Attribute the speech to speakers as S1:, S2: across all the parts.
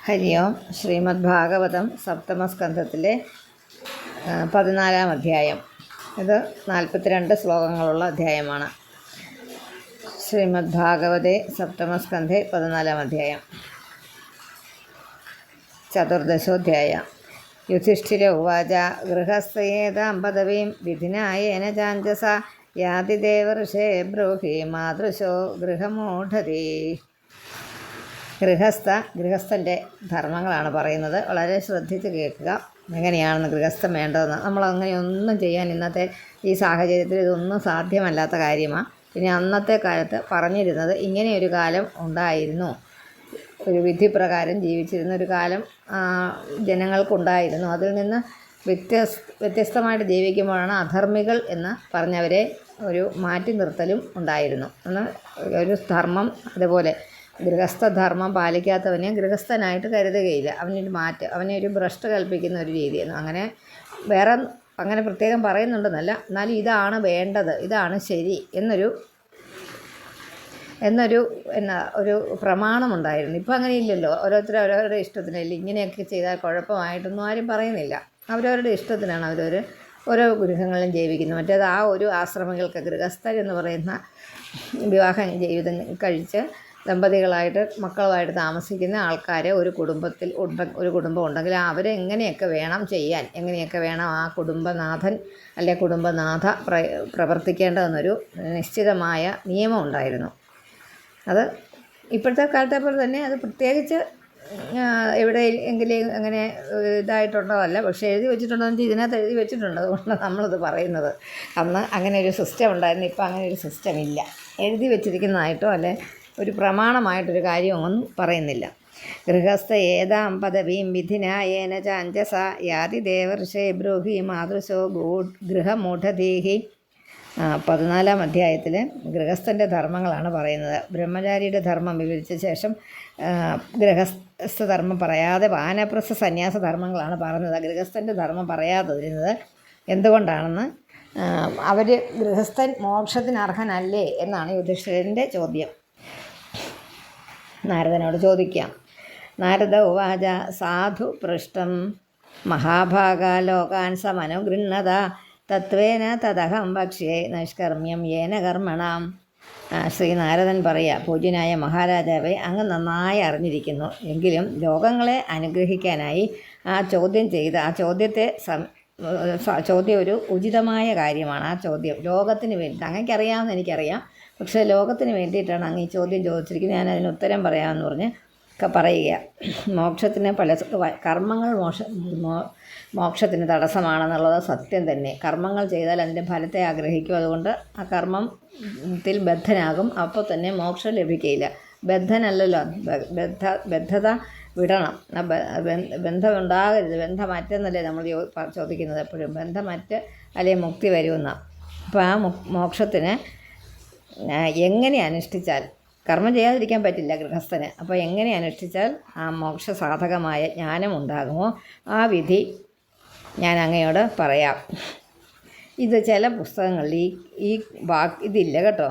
S1: ഹരി ഓം. ശ്രീമദ് ഭാഗവതം സപ്തമസ്കന്ധത്തിലെ 14-ാം അധ്യായം. ഇത് 42 ശ്ലോകങ്ങളുള്ള അധ്യായമാണ്. ശ്രീമദ് ഭാഗവതേ സപ്തമസ്കന്ധേ 14-ാം അധ്യായം. ചതുർദശോധ്യായ. യുധിഷ്ഠിര ഉവാച ഗൃഹസ്ഥയേതാം പദവീം വിധിനായേന ചാഞ്ചസ യാതി ദേവർഷേ ബ്രൂഹി മാതൃശോ ഗൃഹമൂഢതി. ഗൃഹസ്ഥൻ്റെ ധർമ്മങ്ങളാണ് പറയുന്നത്. വളരെ ശ്രദ്ധിച്ച് കേൾക്കുക. എങ്ങനെയാണെന്ന് ഗൃഹസ്ഥം വേണ്ടതെന്ന്. നമ്മളങ്ങനെയൊന്നും ചെയ്യാൻ ഇന്നത്തെ ഈ സാഹചര്യത്തിൽ ഇതൊന്നും സാധ്യമല്ലാത്ത കാര്യമാണ്. പിന്നെ അന്നത്തെ കാലത്ത് പറഞ്ഞിരുന്നത് ഇങ്ങനെയൊരു കാലം ഉണ്ടായിരുന്നു, ഒരു വിധിപ്രകാരം ജീവിച്ചിരുന്ന ഒരു കാലം ജനങ്ങൾക്കുണ്ടായിരുന്നു. അതിൽ നിന്ന് വ്യത്യസ്തമായിട്ട് ജീവിക്കുമ്പോഴാണ് അധർമ്മികൾ എന്ന് പറഞ്ഞവരെ ഒരു മാറ്റി നിർത്തലും ഉണ്ടായിരുന്നു. എന്നാൽ ഒരു ധർമ്മം, അതുപോലെ ഗൃഹസ്ഥധർമ്മം പാലിക്കാത്തവനെ ഗൃഹസ്ഥനായിട്ട് കരുതുകയില്ല. അവനെ ഒരു ഭ്രഷ്ട് കൽപ്പിക്കുന്ന ഒരു രീതിയാണ്. അങ്ങനെ പ്രത്യേകം പറയുന്നുണ്ടെന്നല്ല, എന്നാലും ഇതാണ് വേണ്ടത്, ഇതാണ് ശരി ഒരു പ്രമാണമുണ്ടായിരുന്നു. ഇപ്പം അങ്ങനെ ഇല്ലല്ലോ. ഓരോരുത്തരുടെ ഇഷ്ടത്തിനല്ല. ഇങ്ങനെയൊക്കെ ചെയ്താൽ കുഴപ്പമായിട്ടൊന്നും ആരും പറയുന്നില്ല. അവരവരുടെ ഇഷ്ടത്തിനാണ് ഓരോ ഗൃഹങ്ങളിലും ജീവിക്കുന്നത്. മറ്റേത് ഒരു ആശ്രമികൾക്ക് ഗൃഹസ്ഥർ എന്ന് പറയുന്ന വിവാഹ ജീവിതം കഴിച്ച് ദമ്പതികളായിട്ട് മക്കളുമായിട്ട് താമസിക്കുന്ന ആൾക്കാരെ ഒരു കുടുംബം ഉണ്ടെങ്കിൽ അവരെങ്ങനെയൊക്കെ വേണം ചെയ്യാൻ, എങ്ങനെയൊക്കെ വേണം ആ കുടുംബനാഥൻ അല്ലെ കുടുംബനാഥ പ്രവർത്തിക്കേണ്ടതെന്നൊരു നിശ്ചിതമായ നിയമം ഉണ്ടായിരുന്നു. അത് ഇപ്പോഴത്തെ കാലത്തെ പോലെ തന്നെ അത് പ്രത്യേകിച്ച് എവിടെയെങ്കിലും അങ്ങനെ ഇതായിട്ടുള്ളതല്ല. പക്ഷേ എഴുതി വെച്ചിട്ടുണ്ടോ എന്ന് വെച്ചാൽ ഇതിനകത്ത് എഴുതി വെച്ചിട്ടുണ്ട്. അതുകൊണ്ട് നമ്മളത് പറയുന്നത്. അന്ന് അങ്ങനെ ഒരു സിസ്റ്റം ഉണ്ടായിരുന്നു. ഇപ്പോൾ അങ്ങനെ ഒരു സിസ്റ്റം ഇല്ല. എഴുതി വെച്ചിരിക്കുന്നതായിട്ടോ അല്ലെ ഒരു പ്രമാണമായിട്ടൊരു കാര്യമൊന്നും പറയുന്നില്ല. ഗൃഹസ്ഥ ഏതാം പദവീം വിധിനായേന ചാഞ്ചസ യാതി ദേവർഷേ ബ്രൂഹി മാതൃശോ ഗൃഹമൂഢദേഹി. 14-ാം അധ്യായത്തിൽ ഗൃഹസ്ഥൻ്റെ ധർമ്മങ്ങളാണ് പറയുന്നത്. ബ്രഹ്മചാരിയുടെ ധർമ്മം വിവരിച്ച ശേഷം ഗൃഹസ്ഥ ധർമ്മം പറയാതെ വാനപ്രസ്ഥ സന്യാസ ധർമ്മങ്ങളാണ് പറഞ്ഞത്. ഗൃഹസ്ഥൻ്റെ ധർമ്മം പറയാതിരുന്നത് എന്തുകൊണ്ടാണെന്ന്, ഗൃഹസ്ഥൻ മോക്ഷത്തിന് അർഹനല്ലേ എന്നാണ് യുധിഷ്ഠിരൻ്റെ ചോദ്യം. നാരദനോട് ചോദിക്കാം. നാരദ ഉവാച സാധു പൃഷ്ടം മഹാഭാഗാ ലോകാൻ സമനുഗൃഹത തത്വേന തദഹം ഭക്ഷ്യേ നൈഷ്കർമ്മ്യം യേന കർമ്മണാം. ശ്രീനാരദൻ പറയുക, പൂജ്യനായ മഹാരാജാവെ, അങ്ങ് നന്നായി അറിഞ്ഞിരിക്കുന്നു. എങ്കിലും ലോകങ്ങളെ അനുഗ്രഹിക്കാനായി ചോദ്യം ഒരു ഉചിതമായ കാര്യമാണ്. ആ ചോദ്യം ലോകത്തിന് വേണ്ടി അങ്ങേക്കറിയാമെന്ന് എനിക്കറിയാം. പക്ഷേ ലോകത്തിന് വേണ്ടിയിട്ടാണ് അങ്ങ് ഈ ചോദ്യം ചോദിച്ചിരിക്കുന്നത്. ഞാൻ അതിന് ഉത്തരം പറയാമെന്ന് പറഞ്ഞ് പറയുക. മോക്ഷത്തിന് കർമ്മങ്ങൾ മോക്ഷത്തിന് തടസ്സമാണെന്നുള്ളത് സത്യം തന്നെ. കർമ്മങ്ങൾ ചെയ്താൽ അതിൻ്റെ ഫലത്തെ ആഗ്രഹിക്കും. അതുകൊണ്ട് ആ കർമ്മത്തിൽ ബദ്ധനാകും. അപ്പോൾ തന്നെ മോക്ഷം ലഭിക്കുകയില്ല. ബദ്ധനല്ലല്ലോ, ബദ്ധത വിടണം. ബന്ധമുണ്ടാകരുത്. ബന്ധമറ്റെന്നല്ലേ നമ്മൾ ചോദിക്കുന്നത് എപ്പോഴും. ബന്ധമറ്റ് അല്ലെ മുക്തി വരുമെന്നാണ്. അപ്പോൾ ആ മോക്ഷത്തിന് എങ്ങനെ അനുഷ്ഠിച്ചാൽ, കർമ്മം ചെയ്യാതിരിക്കാൻ പറ്റില്ല ഗൃഹസ്ഥന്. അപ്പോൾ എങ്ങനെ അനുഷ്ഠിച്ചാൽ ആ മോക്ഷ സാധകമായ ജ്ഞാനം ഉണ്ടാകുമോ, ആ വിധി ഞാൻ അങ്ങയോട് പറയാം. ഇത് ചില പുസ്തകങ്ങളിൽ ഈ വാക്ക് ഇതില്ല കേട്ടോ.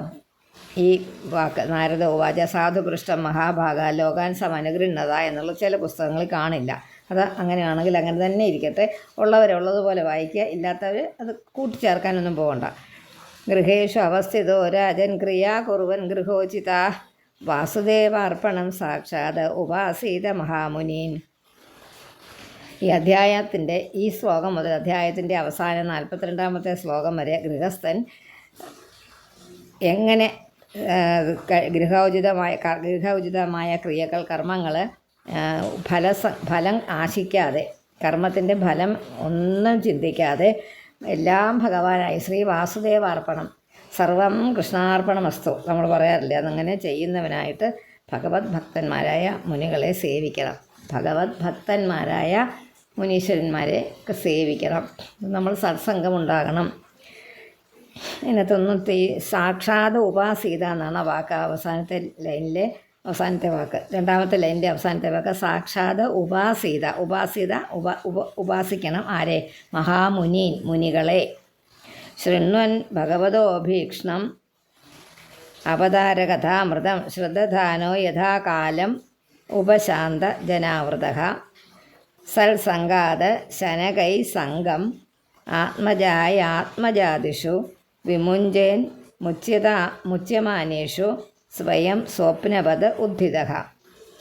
S1: ഈ വാക്ക് നാരദ ഉവാച സാധുപൃഷ്ടം മഹാഭാഗ ലോകാൻ സമനുഗൃഹത എന്നുള്ള ചില പുസ്തകങ്ങളിൽ കാണില്ല. അത് അങ്ങനെയാണെങ്കിൽ അങ്ങനെ തന്നെ ഇരിക്കട്ടെ. ഉള്ളവരുള്ളതുപോലെ വായിക്കുക. ഇല്ലാത്തവർ അത് കൂട്ടിച്ചേർക്കാനൊന്നും പോകണ്ട. ഗൃഹേഷു അവസ്ഥിതോ രാജൻ ക്രിയാ കുറുവൻ ഗൃഹോചിത വാസുദേവാർപ്പണം സാക്ഷാത് ഉപാസീത മഹാമുനീൻ. ഈ അധ്യായത്തിൻ്റെ ഈ ശ്ലോകം മുതൽ അധ്യായത്തിൻ്റെ അവസാനം 42-ാമത്തെ ശ്ലോകം വരെ ഗൃഹസ്ഥൻ എങ്ങനെ ഗൃഹോചിതമായ ക്രിയകൾ, കർമ്മങ്ങൾ ഫലം ആശിക്കാതെ, കർമ്മത്തിൻ്റെ ഫലം ഒന്നും ചിന്തിക്കാതെ എല്ലാം ഭഗവാനായി ശ്രീ വാസുദേവാർപ്പണം സർവം കൃഷ്ണാർപ്പണമസ്തു നമ്മൾ പറയാറില്ല. അതങ്ങനെ ചെയ്യുന്നവനായിട്ട് ഭഗവത് ഭക്തന്മാരായ മുനികളെ സേവിക്കണം. ഭഗവത് ഭക്തന്മാരായ മുനീശ്വരന്മാരെ ഒക്കെ സേവിക്കണം. നമ്മൾ സത്സംഗം ഉണ്ടാകണം. ഇതിനകത്തൊന്നും സാക്ഷാത് ഉപാസീത എന്നാണ് ആ വാക്ക്. അവസാനത്തെ വാക്ക്, 2-ാമത്തെ ലൈനിൻ്റെ അവസാനത്തെ വാക്ക് സാക്ഷാത് ഉപാസീത. ഉപാസിക്കണം. ആരെ? മഹാമുനീൻ, മുനികളെ. ശൃണ്വൻ ഭഗവതോഭീക്ഷ്ണം അവതാരകഥാമൃതം ശ്രദ്ധാനോ യഥാകാലം ഉപശാന്ത ജനാവൃത സൽസംഗാത് ശനകൈ സംഗം ആത്മജായാത്മജാതിഷു വിമുഞ്ചേൻ മുച്യമാനേഷു സ്വയം സ്വപ്നവത് ഉദ്ധിത.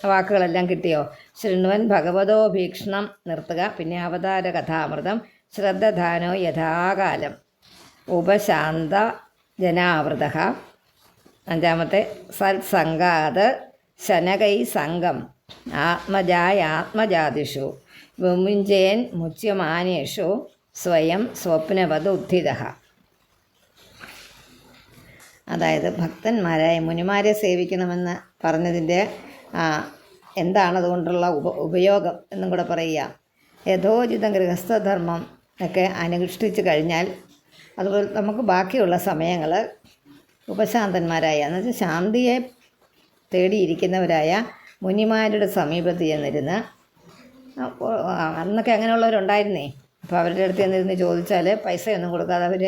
S1: വാക്കുകളെല്ലാം കിട്ടിയോ? ശൃണ്വൻ ഭഗവതോ ഭീക്ഷണം നിർത്തുക. പിന്നെ അവതാര കഥാമൃതം. ശ്രദ്ധധാനോ യഥാകാലം. ഉപശാന്ത ജനാവൃത. അഞ്ചാമത്തെ സത്സംഗാത് ശനകൈ സംഗം ആത്മജായാത്മജാതിഷു വിമുഞ്ചേൻ മുച്യമാനേഷു സ്വയം സ്വപ്നവത് ഉദ്ധിത. അതായത് ഭക്തന്മാരായ മുനിമാരെ സേവിക്കണമെന്ന് പറഞ്ഞതിൻ്റെ എന്താണതുകൊണ്ടുള്ള ഉപയോഗം എന്നും കൂടെ പറയുക. യഥോചിതം ഗൃഹസ്ഥധർമ്മം ഒക്കെ അനുഷ്ഠിച്ച് കഴിഞ്ഞാൽ അതുപോലെ നമുക്ക് ബാക്കിയുള്ള സമയങ്ങൾ ഉപശാന്തന്മാരായ എന്നുവെച്ചാൽ ശാന്തിയെ തേടിയിരിക്കുന്നവരായ മുനിമാരുടെ സമീപത്ത് ചെന്നിരുന്ന്, അന്നൊക്കെ അങ്ങനെയുള്ളവരുണ്ടായിരുന്നേ. അപ്പോൾ അവരുടെ അടുത്ത് ചെന്നിരുന്ന് ചോദിച്ചാൽ പൈസയൊന്നും കൊടുക്കാതെ അവർ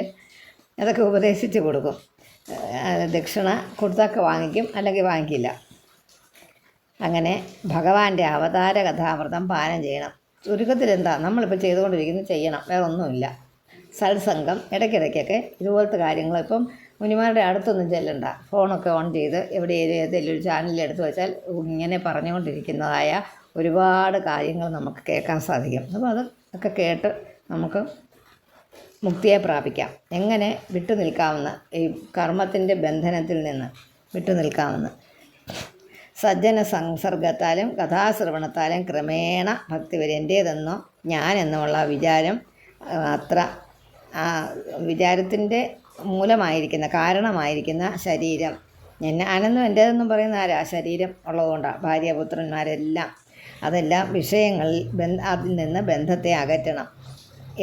S1: അതൊക്കെ ഉപദേശിച്ച് കൊടുക്കും. ദക്ഷിണ കൊടുത്തൊക്കെ വാങ്ങിക്കും, അല്ലെങ്കിൽ വാങ്ങിക്കില്ല. അങ്ങനെ ഭഗവാന്റെ അവതാര കഥാമൃതം പാനം ചെയ്യണം. ചുരുക്കത്തിൽ എന്താ നമ്മളിപ്പോൾ ചെയ്തുകൊണ്ടിരിക്കുന്നത്? ചെയ്യണം, വേറെ ഒന്നുമില്ല. സത്സംഗം ഇടയ്ക്കിടയ്ക്കൊക്കെ ഇതുപോലത്തെ കാര്യങ്ങൾ. ഇപ്പം മുനിമാരുടെ അടുത്തൊന്നും ചെല്ലണ്ട, ഫോണൊക്കെ ഓൺ ചെയ്ത് ഏതെങ്കിലും ഒരു ചാനലിൽ എടുത്ത് വെച്ചാൽ ഇങ്ങനെ പറഞ്ഞുകൊണ്ടിരിക്കുന്നതായ ഒരുപാട് കാര്യങ്ങൾ നമുക്ക് കേൾക്കാൻ സാധിക്കും. അപ്പോൾ അതൊക്കെ കേട്ട് നമുക്ക് മുക്തിയെ പ്രാപിക്കാം. എങ്ങനെ വിട്ടു നിൽക്കാമെന്ന്, ഈ കർമ്മത്തിൻ്റെ ബന്ധനത്തിൽ നിന്ന് വിട്ടു നിൽക്കാമെന്ന്. സജ്ജന സംസർഗത്താലും കഥാശ്രവണത്താലും ക്രമേണ ഭക്തി വരും. എൻ്റേതെന്നോ ഞാനെന്നുമുള്ള വിചാരം അത്ര വിചാരത്തിൻ്റെ മൂലമായിരിക്കുന്ന കാരണമായിരിക്കുന്ന ശരീരം, ഞാനെന്നും എൻ്റേതെന്നും പറയുന്ന ആരാ? ശരീരം ഉള്ളതുകൊണ്ടാണ്. ഭാര്യാപുത്രന്മാരെല്ലാം അതെല്ലാം വിഷയങ്ങളിൽ അതിൽ നിന്ന് ബന്ധത്തെ അകറ്റണം.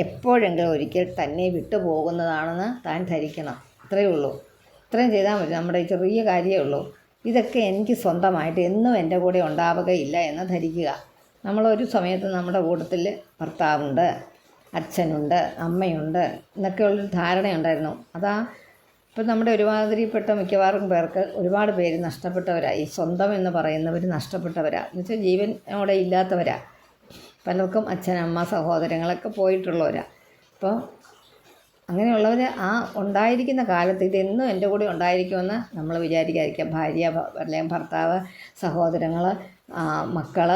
S1: എപ്പോഴെങ്കിലും ഒരിക്കൽ തന്നെ വിട്ടു പോകുന്നതാണെന്ന് താൻ ധരിക്കണം. ഇത്രയേ ഉള്ളൂ. ഇത്രയും ചെയ്താൽ മതി. നമ്മുടെ ഈ ചെറിയ കാര്യമേ ഉള്ളൂ. ഇതൊക്കെ എനിക്ക് സ്വന്തമായിട്ട് എന്നും എൻ്റെ കൂടെ ഉണ്ടാവുകയില്ല എന്ന് ധരിക്കുക. നമ്മളൊരു സമയത്ത് നമ്മുടെ കൂട്ടത്തിൽ ഭർത്താവുണ്ട്, അച്ഛനുണ്ട്, അമ്മയുണ്ട് എന്നൊക്കെയുള്ളൊരു ധാരണയുണ്ടായിരുന്നു. ഇപ്പം നമ്മുടെ ഒരുമാതിരിപ്പെട്ട മിക്കവാറും പേർക്ക് ഒരുപാട് പേര് നഷ്ടപ്പെട്ടവരാണ്. ഈ സ്വന്തം എന്ന് പറയുന്നവർ നഷ്ടപ്പെട്ടവരാണ്. എന്നുവെച്ചാൽ ജീവനോടെ ഇല്ലാത്തവരാണ്. പലർക്കും അച്ഛൻ, അമ്മ, സഹോദരങ്ങളൊക്കെ പോയിട്ടുള്ളവരാണ്. അപ്പോൾ അങ്ങനെയുള്ളവർ ഉണ്ടായിരിക്കുന്ന കാലത്ത് ഇതെന്നും എൻ്റെ കൂടെ ഉണ്ടായിരിക്കുമെന്ന് നമ്മൾ വിചാരിക്കാതിരിക്കുക. ഭാര്യ അല്ലെങ്കിൽ ഭർത്താവ്, സഹോദരങ്ങൾ, മക്കൾ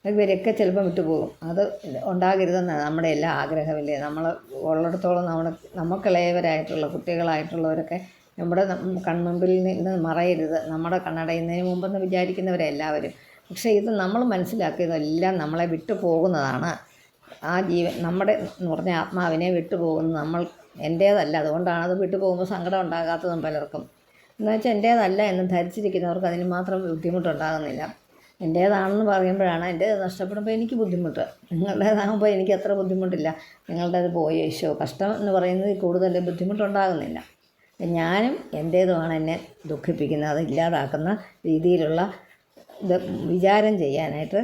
S1: ഇവരൊക്കെ ചിലപ്പം വിട്ടുപോകും. അത് ഉണ്ടാകരുതെന്നാണ് നമ്മുടെ എല്ലാ ആഗ്രഹമില്ലേ. നമ്മൾ ഉള്ളിടത്തോളം നമുക്കിളയവരായിട്ടുള്ള കുട്ടികളായിട്ടുള്ളവരൊക്കെ നമ്മുടെ കൺമുമ്പിൽ നിന്ന് മറയരുത്, നമ്മുടെ കണ്ണടയുന്നതിന് മുമ്പെന്ന് വിചാരിക്കുന്നവരെ എല്ലാവരും. പക്ഷേ ഇത് നമ്മൾ മനസ്സിലാക്കിയതെല്ലാം നമ്മളെ വിട്ടു പോകുന്നതാണ്. ആ നമ്മുടെ എന്ന് പറഞ്ഞ ആത്മാവിനെ വിട്ടുപോകുന്നത് നമ്മൾ എൻ്റേതല്ല. അതുകൊണ്ടാണ് അത് വിട്ടുപോകുമ്പോൾ സങ്കടം ഉണ്ടാകാത്തതും പലർക്കും. എന്നുവെച്ചാൽ എൻ്റേതല്ല എന്ന് ധരിച്ചിരിക്കുന്നവർക്ക് അതിന് മാത്രം ബുദ്ധിമുട്ടുണ്ടാകുന്നില്ല. എൻ്റേതാണെന്ന് പറയുമ്പോഴാണ് എൻ്റേത് നഷ്ടപ്പെടുമ്പോൾ എനിക്ക് ബുദ്ധിമുട്ട്. നിങ്ങളുടേതാകുമ്പോൾ എനിക്ക് അത്ര ബുദ്ധിമുട്ടില്ല. നിങ്ങളുടേത് പോയി യേശോ കഷ്ടം എന്ന് പറയുന്നത് കൂടുതൽ ബുദ്ധിമുട്ടുണ്ടാകുന്നില്ല. ഞാനും എൻ്റേതുമാണ് എന്നെ ദുഃഖിപ്പിക്കുന്നത്. അത് ഇല്ലാതാക്കുന്ന രീതിയിലുള്ള വിചാരം ചെയ്യാനായിട്ട്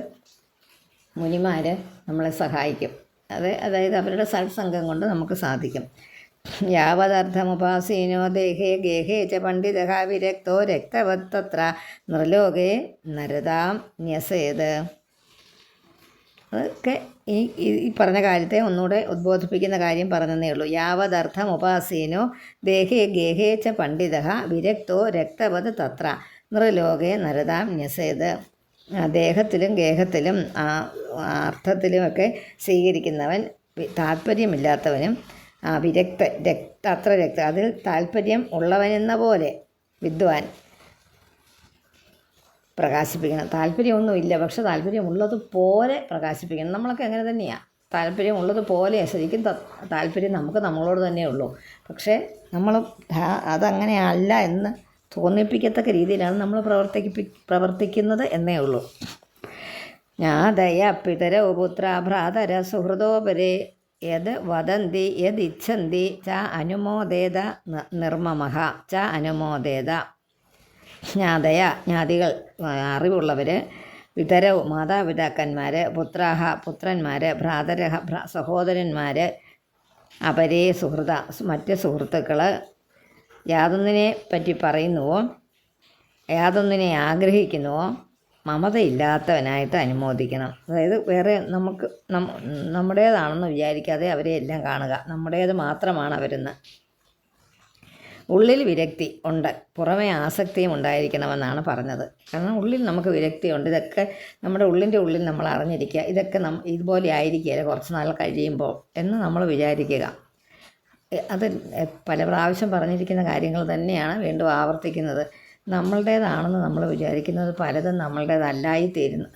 S1: മുനിമാർ നമ്മളെ സഹായിക്കും. അതായത് അവരുടെ സത്സംഗം കൊണ്ട് നമുക്ക് സാധിക്കും. യാവതർത്ഥമുപാസീനോ ദേഹേ ഗേഹേ ച പണ്ഡിത വിരക്തോ രക്തവത്തത്ര നൃലോകേ നരതാം ന്യസേത്. അതൊക്കെ ഈ പറഞ്ഞ കാര്യത്തെ ഒന്നുകൂടെ ഉദ്ബോധിപ്പിക്കുന്ന കാര്യം പറഞ്ഞതേ ഉള്ളൂ. യാവതർത്ഥമുപാസീനോ ദേഹേ ഗേഹേ ച പണ്ഡിത വിരക്തോ രക്തവത് തത്ര നൃലോകേ നരതാം ന്യസേത്. ദേഹത്തിലും ഗേഹത്തിലും അർത്ഥത്തിലുമൊക്കെ സ്വീകരിക്കുന്നവൻ താല്പര്യമില്ലാത്തവനും അതിൽ താല്പര്യം ഉള്ളവനെന്ന പോലെ വിദ്വാൻ പ്രകാശിപ്പിക്കണം. താല്പര്യമൊന്നുമില്ല, പക്ഷെ താല്പര്യമുള്ളതുപോലെ പ്രകാശിപ്പിക്കണം. നമ്മളൊക്കെ അങ്ങനെ തന്നെയാണ്. താല്പര്യമുള്ളതുപോലെ ശരിക്കും താല്പര്യം നമുക്ക് നമ്മളോട് തന്നെ ഉള്ളൂ. പക്ഷേ നമ്മൾ അതങ്ങനെയല്ല എന്ന് തോന്നിപ്പിക്കത്തക്ക രീതിയിലാണ് നമ്മൾ പ്രവർത്തിക്കുന്നത് എന്നേ ഉള്ളൂ. ജ്ഞാതയ പിതരോ പുത്ര ഭ്രാതര സുഹൃദോപരേ യത് വദന്തി യത് ഇച്ഛന്തി ച അനുമോദേത നിർമ്മമഃ ച അനുമോദേത. ജ്ഞാതയ ജ്ഞാതികൾ അറിവുള്ളവർ, പിതരവും മാതാപിതാക്കന്മാർ, പുത്രാഹ പുത്രന്മാർ, ഭ്രാതരഹ സഹോദരന്മാർ, അപരേ സുഹൃത മറ്റ് സുഹൃത്തുക്കൾ, യാതൊന്നിനെ പറ്റി പറയുന്നുവോ യാതൊന്നിനെ ആഗ്രഹിക്കുന്നുവോ മമതയില്ലാത്തവനായിട്ട് അനുമോദിക്കണം. അതായത് വേറെ നമുക്ക് നമ്മുടേതാണെന്ന് വിചാരിക്കാതെ അവരെ എല്ലാം കാണുക. നമ്മുടേത് മാത്രമാണ് അവരെന്ന്. ഉള്ളിൽ വിരക്തി ഉണ്ട്, പുറമേ ആസക്തിയും ഉണ്ടായിരിക്കണമെന്നാണ് പറഞ്ഞത്. കാരണം ഉള്ളിൽ നമുക്ക് വിരക്തിയുണ്ട്. ഇതൊക്കെ നമ്മുടെ ഉള്ളിൻ്റെ ഉള്ളിൽ നമ്മൾ അറിഞ്ഞിരിക്കുക. ഇതൊക്കെ ഇതുപോലെ ആയിരിക്കുകയില്ല കുറച്ച് നാൾ കഴിയുമ്പോൾ എന്ന് നമ്മൾ വിചാരിക്കുക. അത് പല പ്രാവശ്യം പറഞ്ഞിരിക്കുന്ന കാര്യങ്ങൾ തന്നെയാണ് വീണ്ടും ആവർത്തിക്കുന്നത്. നമ്മളുടേതാണെന്ന് നമ്മൾ വിചാരിക്കുന്നത് പലതും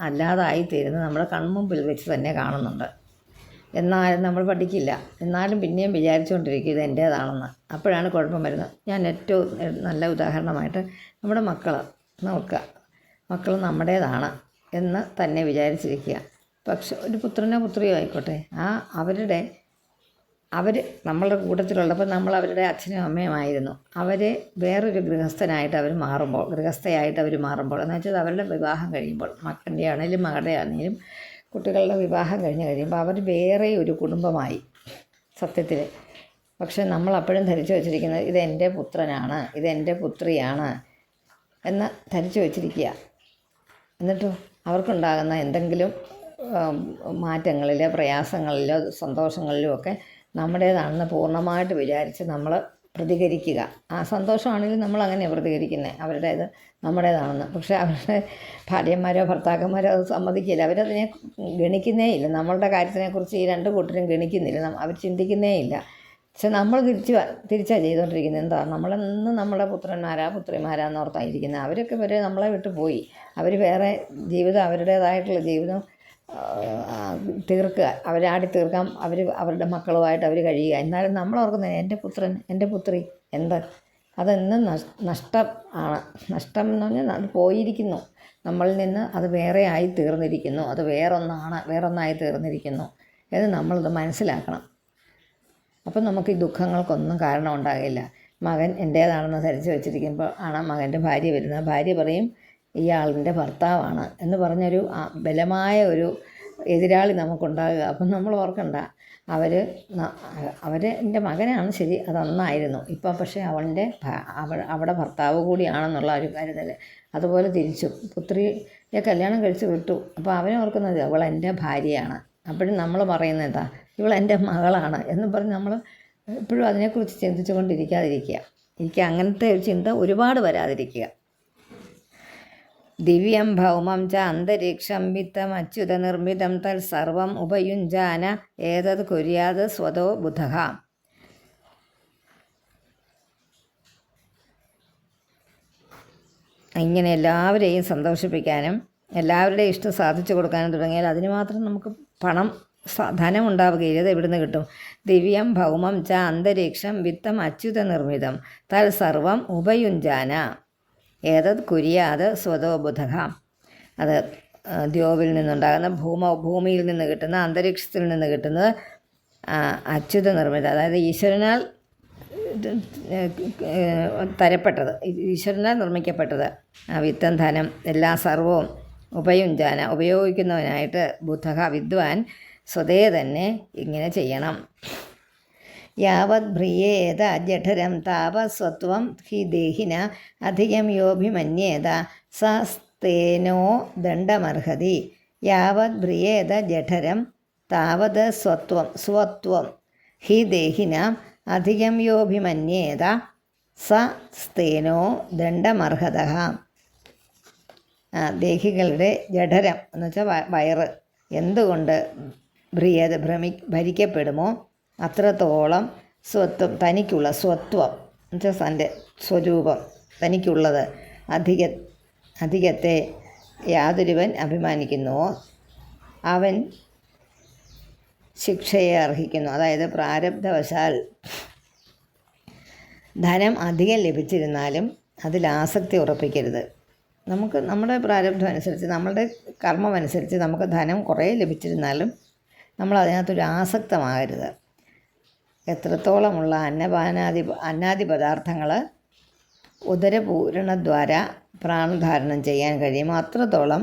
S1: അല്ലാതായിത്തീരുന്നു നമ്മുടെ കൺമുമ്പിൽ വെച്ച് തന്നെ കാണുന്നുണ്ട്. എന്നാലും നമ്മൾ പഠിക്കില്ല. എന്നാലും പിന്നെയും വിചാരിച്ചുകൊണ്ടിരിക്കും ഇത് എൻ്റേതാണെന്ന്. അപ്പോഴാണ് കുഴപ്പം വരുന്നത്. ഞാൻ ഏറ്റവും നല്ല ഉദാഹരണമായിട്ട് നമ്മുടെ മക്കൾ നോക്കുക. മക്കൾ നമ്മുടേതാണ് എന്ന് തന്നെ വിചാരിച്ചിരിക്കുക. പക്ഷെ ഒരു പുത്രനോ പുത്രിയോ ആയിക്കോട്ടെ, അവർ നമ്മളുടെ കൂട്ടത്തിലുള്ളപ്പോൾ നമ്മൾ അവരുടെ അച്ഛനും അമ്മയുമായിരുന്നു. അവരെ വേറൊരു ഗൃഹസ്ഥയായിട്ട് അവർ മാറുമ്പോൾ എന്ന് വെച്ചാൽ അവരുടെ വിവാഹം കഴിയുമ്പോൾ, മക്കളുടെ ആണെങ്കിലും മകളുടെ ആണെങ്കിലും കുട്ടികളുടെ വിവാഹം കഴിഞ്ഞ് കഴിയുമ്പോൾ അവർ വേറെ ഒരു കുടുംബമായി സത്യത്തിൽ. പക്ഷെ നമ്മൾ അപ്പോഴും ധരിച്ചു വച്ചിരിക്കുന്നത് ഇതെൻ്റെ പുത്രനാണ്, ഇതെൻ്റെ പുത്രിയാണ് എന്ന് ധരിച്ചു വച്ചിരിക്കുക. എന്നിട്ടോ അവർക്കുണ്ടാകുന്ന എന്തെങ്കിലും മാറ്റങ്ങളിലോ പ്രയാസങ്ങളിലോ സന്തോഷങ്ങളിലോ ഒക്കെ നമ്മുടേതാണെന്ന് പൂർണ്ണമായിട്ട് വിചാരിച്ച് നമ്മൾ പ്രതികരിക്കുക. ആ സന്തോഷമാണെങ്കിലും നമ്മൾ അങ്ങനെയാണ് പ്രതികരിക്കുന്നത്, അവരുടേത് നമ്മുടേതാണെന്ന്. പക്ഷേ അവരുടെ ഭാര്യമാരോ ഭർത്താക്കന്മാരോ അത് സമ്മതിക്കില്ല. അവരതിനെ ഗണിക്കുന്നേ ഇല്ല. നമ്മളുടെ കാര്യത്തിനെക്കുറിച്ച് ഈ രണ്ട് കൂട്ടരും ഗണിക്കുന്നില്ല, അവർ ചിന്തിക്കുന്നേ ഇല്ല. പക്ഷെ നമ്മൾ തിരിച്ചാണ് ചെയ്തുകൊണ്ടിരിക്കുന്നത്. എന്താ, നമ്മളെന്നും നമ്മുടെ പുത്രിമാരാന്ന് ഓർത്തായിരിക്കുന്നത്. അവരൊക്കെ വരെ നമ്മളെ വിട്ടു പോയി. അവർ വേറെ ജീവിതം, അവരുടേതായിട്ടുള്ള ജീവിതം തീർക്കുക, അവരാടി തീർക്കാം, അവരുടെ മക്കളുമായിട്ട് അവർ കഴിയുക. എന്നാലും നമ്മൾ ഓർക്കുന്നത് എൻ്റെ പുത്രൻ, എൻ്റെ പുത്രി അതെന്നും നഷ്ടം ആണ്. നഷ്ടം എന്ന് പറഞ്ഞാൽ അത് പോയിരിക്കുന്നു നമ്മളിൽ നിന്ന്, അത് വേറെ ആയി തീർന്നിരിക്കുന്നു, അത് വേറൊന്നായി തീർന്നിരിക്കുന്നു എന്ന് നമ്മളത് മനസ്സിലാക്കണം. അപ്പം നമുക്ക് ഈ ദുഃഖങ്ങൾക്കൊന്നും കാരണം ഉണ്ടാകില്ല. മകൻ എൻ്റേതാണെന്ന് ധരിച്ച് വെച്ചിരിക്കുമ്പോൾ ആണ് മകൻ്റെ ഭാര്യ വരുന്നത്. ഭാര്യ പറയും ഇയാളിൻ്റെ ഭർത്താവാണ് എന്ന് പറഞ്ഞൊരു ബലമായ ഒരു എതിരാളി നമുക്കുണ്ടാകുക. അപ്പം നമ്മൾ ഓർക്കണ്ട, എൻ്റെ മകനാണ് ശരി, അതൊന്നായിരുന്നു. ഇപ്പം പക്ഷേ അവിടെ ഭർത്താവ് കൂടിയാണെന്നുള്ള ഒരു കരുതൽ. അതുപോലെ തിരിച്ചും പുത്രിയെ കല്യാണം കഴിച്ച് വിട്ടു. അപ്പോൾ അവനെ ഓർക്കുന്നത് അവൾ എൻ്റെ ഭാര്യയാണ്. അപ്പോഴും നമ്മൾ പറയുന്നത് എന്താ, ഇവൾ എൻ്റെ മകളാണ് എന്ന് പറഞ്ഞ് നമ്മൾ എപ്പോഴും അതിനെക്കുറിച്ച് ചിന്തിച്ചു കൊണ്ടിരിക്കാതിരിക്കുക. അങ്ങനത്തെ ഒരു ചിന്ത ഒരുപാട് വരാതിരിക്കുക. ദിവ്യം ഭൗമം ച അന്തരീക്ഷം വിത്തം അച്യുത നിർമ്മിതം തത്സർവം ഉപയുഞ്ജാന ഏതത് കുര്യാത് സ്വതോ ബുധഃ. ഇങ്ങനെ എല്ലാവരെയും സന്തോഷിപ്പിക്കാനും എല്ലാവരുടെയും ഇഷ്ടം സാധിച്ചു കൊടുക്കാനും തുടങ്ങിയാൽ അതിന് മാത്രം നമുക്ക് ധനം ഉണ്ടാവുകയില്ല. ഇത് എവിടുന്ന് കിട്ടും? ദിവ്യം ഭൗമം ച അന്തരീക്ഷം വിത്തം അച്യുത നിർമ്മിതം തത്സർവം ഉപയുഞ്ജാന ഏതത് കുര്യാത് സ്വതോ ബുധഃ. അത് ദ്യോവിൽ നിന്നുണ്ടാകുന്ന ഭൂമിയിൽ നിന്ന് കിട്ടുന്ന, അന്തരീക്ഷത്തിൽ നിന്ന് കിട്ടുന്നത് അച്യുത നിർമ്മിത, അതായത് ഈശ്വരനാൽ തരപ്പെട്ടത്, ഈശ്വരനാൽ നിർമ്മിക്കപ്പെട്ടത്. വിത്തം ധനം എല്ലാ സർവവും ഉപയുഞ്ജാന ഉപയോഗിക്കുന്നവനായിട്ട് ബുധഃ വിദ്വാൻ സ്വതേ തന്നെ ഇങ്ങനെ ചെയ്യണം. യാവത് ഭ്രിയേത ജഠരം താപസ്വത്വം ഹി ദേഹിന അധികം യോഭിമന്യേത സസ്തേനോ ദണ്ഡമർഹതി. യാവത് ഭ്രിയേത ജഠരം താവത് സ്വത്വം ഹി ദേഹിന അധികം യോഭിമന്യേത സസ്തേനോ ദണ്ഡമർഹതഃ. ദേഹികളുടെ ജഠരം എന്ന് വെച്ചാൽ വയറ് എന്തുകൊണ്ട് ഭരിക്കപ്പെടുമോ അത്രത്തോളം തനിക്കുള്ള സ്വത്വം എന്ന് വെച്ചാൽ തൻ്റെ സ്വരൂപം തനിക്കുള്ളത് അധികത്തെ യാതൊരുവൻ അഭിമാനിക്കുന്നുവോ അവൻ ശിക്ഷയെ അർഹിക്കുന്നു. അതായത് പ്രാരബ്ധവശാൽ ധനം അധികം ലഭിച്ചിരുന്നാലും അതിൽ ആസക്തി ഉറപ്പിക്കരുത്. നമുക്ക് നമ്മുടെ പ്രാരബ്ധം അനുസരിച്ച്, നമ്മളുടെ കർമ്മം അനുസരിച്ച് നമുക്ക് ധനം കുറേ ലഭിച്ചിരുന്നാലും നമ്മൾ അതിനകത്തൊരു ആസക്തമാകരുത്. എത്രത്തോളമുള്ള അന്നാദി പദാർത്ഥങ്ങൾ ഉദരപൂരണദ്വാര പ്രാണധാരണം ചെയ്യാൻ കഴിയുമോ അത്രത്തോളം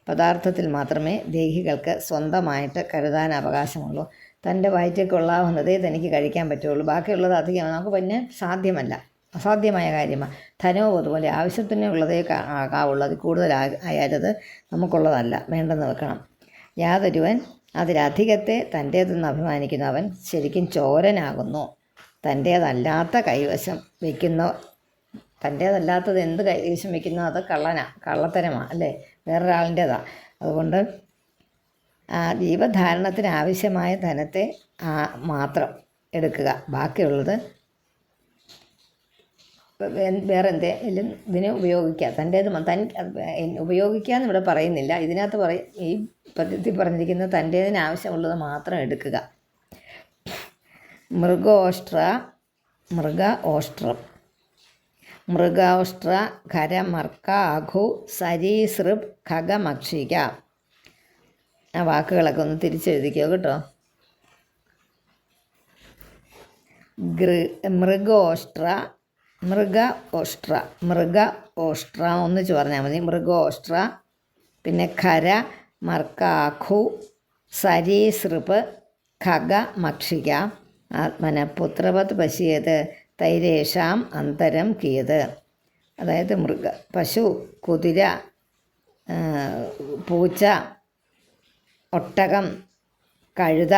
S1: പദാർത്ഥത്തിൽ മാത്രമേ ദേഹികൾക്ക് സ്വന്തമായിട്ട് കരുതാൻ അവകാശമുള്ളൂ. തൻ്റെ വയറ്റിൽ കൊള്ളാവുന്നതേ തനിക്ക് കഴിക്കാൻ പറ്റുള്ളൂ. ബാക്കിയുള്ളത് അധികം നമുക്ക് പിന്നെ സാധ്യമല്ല. അസാധ്യമായ കാര്യമാണ്. ധനവും അതുപോലെ ആവശ്യത്തിനുള്ളതേ ആകാവുള്ളൂ. അത് കൂടുതലായാലത് നമുക്കുള്ളതല്ല, വേണ്ടെന്ന് വെക്കണം. യാതൊരുവൻ അതിലധികത്തെ തൻ്റേതെന്ന് അഭിമാനിക്കുന്നവൻ ശരിക്കും ചോരനാകുന്നു. തൻ്റേതല്ലാത്ത കൈവശം വയ്ക്കുന്ന തൻ്റേതല്ലാത്തത് എന്ത് കൈവശം വയ്ക്കുന്നോ അത് കള്ളത്തരമാണ്, അല്ലേ? വേറൊരാളിൻ്റേതാണ്. അതുകൊണ്ട് ജീവധാരണത്തിന് ആവശ്യമായ ധനത്തെ മാത്രം എടുക്കുക. ബാക്കിയുള്ളത് വേറെ എന്തെങ്കിലും ഇതിന് ഉപയോഗിക്കുക. തൻ്റേത് ഉപയോഗിക്കുക എന്ന് ഇവിടെ പറയുന്നില്ല. ഇതിനകത്ത് ഈ പദ്ധതി പറഞ്ഞിരിക്കുന്നത് തൻ്റേതിന് ആവശ്യമുള്ളത് മാത്രം എടുക്കുക. മൃഗോഷ്ട്ര ഖരമർക്ക അഘു സരീസൃപ് ഖഗമക്ഷിക. ആ വാക്കുകളൊക്കെ ഒന്ന് തിരിച്ചെഴുതിക്കോ കേട്ടോ. മൃഗോഷ്ട്ര ഒന്നിച്ച് പറഞ്ഞാൽ മതി. മൃഗോഷ്ട്ര, പിന്നെ ഖര മർക്കാഖു സരീസൃപ് ഖഗ മക്ഷിക ആത്മന പുത്രവത് പശ്യേത് തൈരേഷാം അന്തരം കിയത്. അതായത് പശു, കുതിര, പൂച്ച, ഒട്ടകം, കഴുത,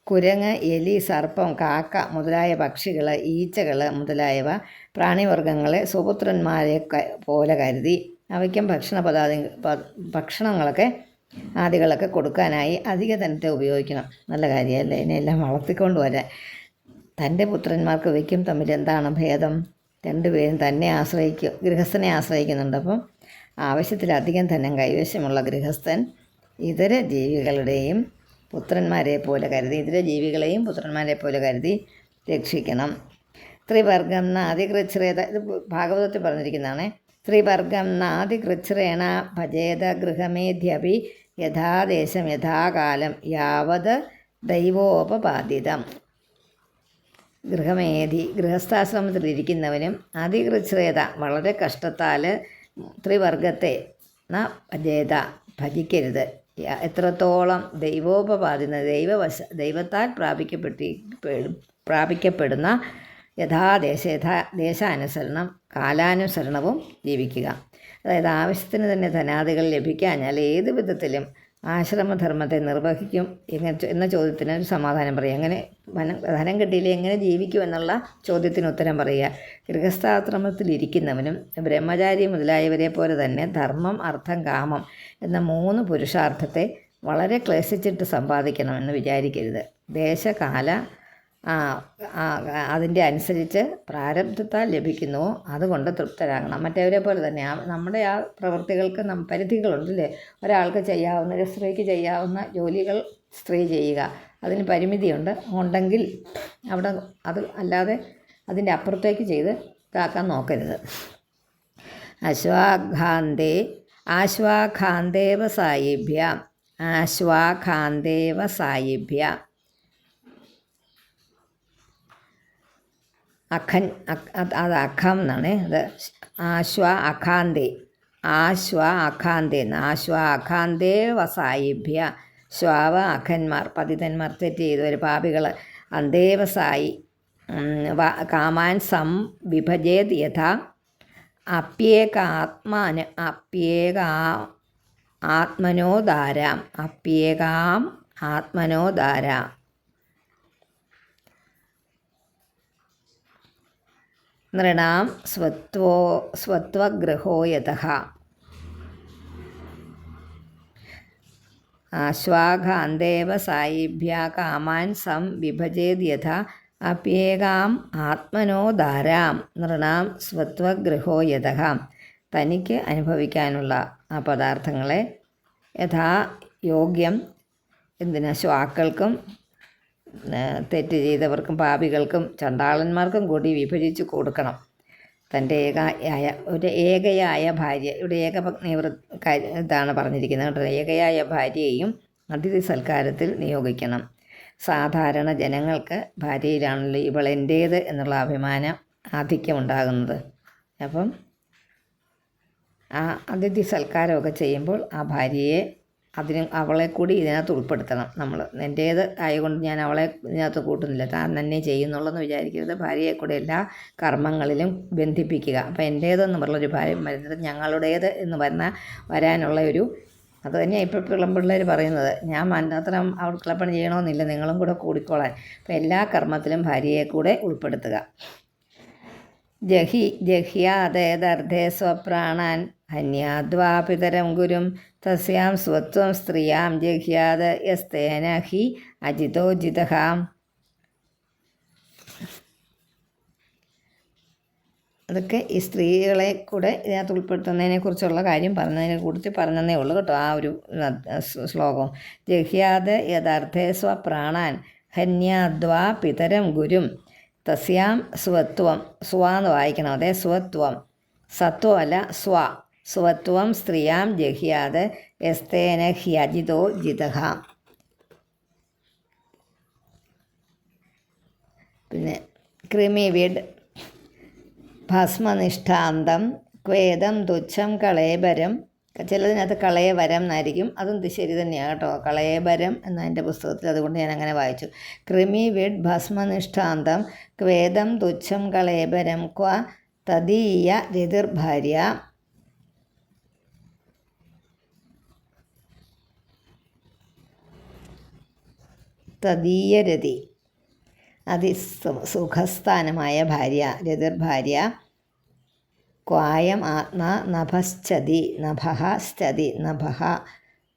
S1: കുരങ്ങ്, എലി, സർപ്പം, കാക്ക മുതലായ പക്ഷികൾ, ഈച്ചകൾ മുതലായവ പ്രാണിവർഗങ്ങളെ സുപുത്രന്മാരെ പോലെ കരുതി അവയ്ക്കും ഭക്ഷണങ്ങളൊക്കെ ആദികളൊക്കെ കൊടുക്കാനായി അധിക ധനത്തെ ഉപയോഗിക്കണം. നല്ല കാര്യമല്ലേ? ഇതിനെല്ലാം വളർത്തിക്കൊണ്ട് വരാൻ. തൻ്റെ പുത്രന്മാർക്ക് ഇവയ്ക്കും തമ്മിൽ എന്താണ് ഭേദം? രണ്ടുപേരും ഗൃഹസ്ഥനെ ആശ്രയിക്കുന്നുണ്ട്. അപ്പം ആവശ്യത്തിലധികം ധനം കൈവശമുള്ള ഗൃഹസ്ഥൻ ഇതര ജീവികളെയും പുത്രന്മാരെ പോലെ രക്ഷിക്കണം. ത്രിവർഗം നാദികൃച്ഛ്രേത, ഇത് ഭാഗവതത്തിൽ പറഞ്ഞിരിക്കുന്നതാണ്. ത്രിവർഗം നാദികൃച്ഛ്രേണ ഭജേത ഗൃഹമേധ്യപി യഥാദേശം യഥാകാലം യാവത് ദൈവോപപാദിതം. ഗൃഹസ്ഥാശ്രമത്തിലിരിക്കുന്നവനും അതികൃച്ഛ്രേത വളരെ കഷ്ടത്താൽ ത്രിവർഗത്തെ ഭജിക്കരുത്. എത്രത്തോളം ദൈവത്താൽ പ്രാപിക്കപ്പെടുന്ന ദേശാനുസരണം കാലാനുസരണവും ജീവിക്കുക. അതായത് ആവശ്യത്തിന് തന്നെ ധനാദികൾ ലഭിക്കാഞ്ഞാൽ ഏത് വിധത്തിലും ആശ്രമധർമ്മത്തെ നിർവഹിക്കും എന്ന ചോദ്യത്തിന് ഒരു സമാധാനം പറയുക. എങ്ങനെ ധനം കിട്ടിയില്ലേ എങ്ങനെ ജീവിക്കും എന്നുള്ള ചോദ്യത്തിന് ഉത്തരം പറയുക. ഗൃഹസ്ഥാശ്രമത്തിലിരിക്കുന്നവനും ബ്രഹ്മചാരി മുതലായവരെ പോലെ തന്നെ ധർമ്മം, അർത്ഥം, കാമം എന്ന 3 പുരുഷാർത്ഥത്തെ വളരെ ക്ലേശിച്ചിട്ട് സമ്പാദിക്കണമെന്ന് വിചാരിക്കരുത്. ദേശകാല അതിൻ്റെ അനുസരിച്ച് പ്രാരബ്ധത്താൽ ലഭിക്കുന്നുവോ അതുകൊണ്ട് തൃപ്തരാകണം. മറ്റവരെ പോലെ തന്നെ നമ്മുടെ ആ പ്രവൃത്തികൾക്ക് പരിധികളുണ്ടല്ലേ. ഒരാൾക്ക് ചെയ്യാവുന്ന, ഒരു സ്ത്രീക്ക് ചെയ്യാവുന്ന ജോലികൾ സ്ത്രീ ചെയ്യുക, അതിന് പരിമിതിയുണ്ട്. ഉണ്ടെങ്കിൽ അവിടെ അത് അല്ലാതെ അതിൻ്റെ അപ്പുറത്തേക്ക് ചെയ്ത് ഇതാക്കാൻ നോക്കരുത്. ആശ്വാഖാന്തേവ സായിഭ്യ അത് അഖം എന്നാണ്. അത് ആശ്വാഖാന്തേ വസായിഭ്യ. ശ്വാവ അഖന്മാർ, പതിതന്മാർ, തെറ്റ് ചെയ്തവർ, പാപികൾ. അന്തേവസായി കാമാൻ വിഭജേത് യഥാ ആത്മനോദാരാം. നൃണാം സ്വത്വഗ്രഹോ യതഃ. ആശ്വാഖാന്തേവ സായിഭ്യ കാമാൻ വിഭജേത് യഥാ അപ്യേകാം ആത്മനോദാരാം നൃണാം സ്വത്വഗ്രഹോ യതഃ. തനിക്ക് അനുഭവിക്കാനുള്ള ആ പദാർത്ഥങ്ങളെ യോഗ്യം ശ്വാക്കൾക്കും തെറ്റ് ചെയ്തവർക്കും പാപികൾക്കും ചണ്ടാളന്മാർക്കും കൂടി വിഭജിച്ച് കൊടുക്കണം. തൻ്റെ ഏകയായ ഭാര്യ, ഇവിടെ ഏകപത്നി ഇതാണ് പറഞ്ഞിരിക്കുന്നത്. ഏകയായ ഭാര്യയെയും അതിഥി സൽക്കാരത്തിൽ നിയോഗിക്കണം. സാധാരണ ജനങ്ങൾക്ക് ഭാര്യയിലാണല്ലോ ഇവളെൻ്റേത് എന്നുള്ള അഭിമാനം ആധിക്യമുണ്ടാകുന്നത്. അപ്പം ആ അതിഥി സൽക്കാരമൊക്കെ ചെയ്യുമ്പോൾ ആ ഭാര്യയെ അവളെ കൂടി ഇതിനകത്ത് ഉൾപ്പെടുത്തണം നമ്മൾ. എൻ്റേത് ആയതുകൊണ്ട് ഞാൻ അവളെ ഇതിനകത്ത് കൂട്ടുന്നില്ല, താൻ തന്നെ ചെയ്യുന്നുള്ളെന്ന് വിചാരിക്കരുത്. ഭാര്യയെ കൂടെ എല്ലാ കർമ്മങ്ങളിലും ബന്ധിപ്പിക്കുക. അപ്പോൾ എൻ്റേതെന്ന് പറഞ്ഞൊരു ഭാര്യം വരുന്നത് ഞങ്ങളുടേത് എന്ന് വരാനുള്ള ഒരു അത് തന്നെയാണ് ഇപ്പോൾ പിള്ളേർ പറയുന്നത്. ഞാൻ മാത്രം അടുക്കളപ്പണി ചെയ്യണമെന്നില്ല, നിങ്ങളും കൂടെ കൂടിക്കോളാൻ. അപ്പോൾ എല്ലാ കർമ്മത്തിലും ഭാര്യയെ കൂടെ ഉൾപ്പെടുത്തുക. ജഹ്യാദേതർദ്ധേ സ്വപ്രാണാൻ ഹന്യാദ്വാ പിതരം ഗുരും തസ്യാം സ്വത്വം സ്ത്രീയാം ജഹ്യാദ യസ്തേന ഹി അജിതോ ജിതഃ. അതൊക്കെ ഈ സ്ത്രീകളെ കൂടെ ഇതിനകത്ത് ഉൾപ്പെടുത്തുന്നതിനെക്കുറിച്ചുള്ള കാര്യം പറഞ്ഞതേ ഉള്ളൂ കേട്ടോ ആ ഒരു ശ്ലോകം. ജഹ്യാദ യഥാർത്ഥേ സ്വപ്രാണാൻ ഹന്യാദ്വാ പിതരം ഗുരും തസ്യാം സ്വത്വം. സ്വ എന്ന് വായിക്കണം, അതെ, സ്വത്വം, സത്വമല്ല സ്വത്വം സ്ത്രീയാം ജഹ്യാദ യസ്തേന ഹ്യജിതോ ജിതഃ. പിന്നെ കൃമിവിഡ് ഭസ്മനിഷ്ഠാന്തം ക്വേദം തുച്ഛം കളേബരം. ചിലതിനകത്ത് കളയവരം എന്നായിരിക്കും, അതും ശരി തന്നെയാണ് കേട്ടോ, കളയബരം എന്നതിൻ്റെ പുസ്തകത്തിൽ, അതുകൊണ്ട് ഞാൻ അങ്ങനെ വായിച്ചു. കൃമി വിഡ് ഭസ്മനിഷ്ഠാന്തം ക്വേദം തുച്ഛം കളേബരം ക്വ തദീയ രതിർഭാര്യ. തദീയരതി അതിസുഖസ്ഥാനമായ ഭാര്യ, രതിർഭാര്യ. ക്വായം ആത്മാ നഭശ്ചതി, നഭഃ സ്ചതി, നഭഃ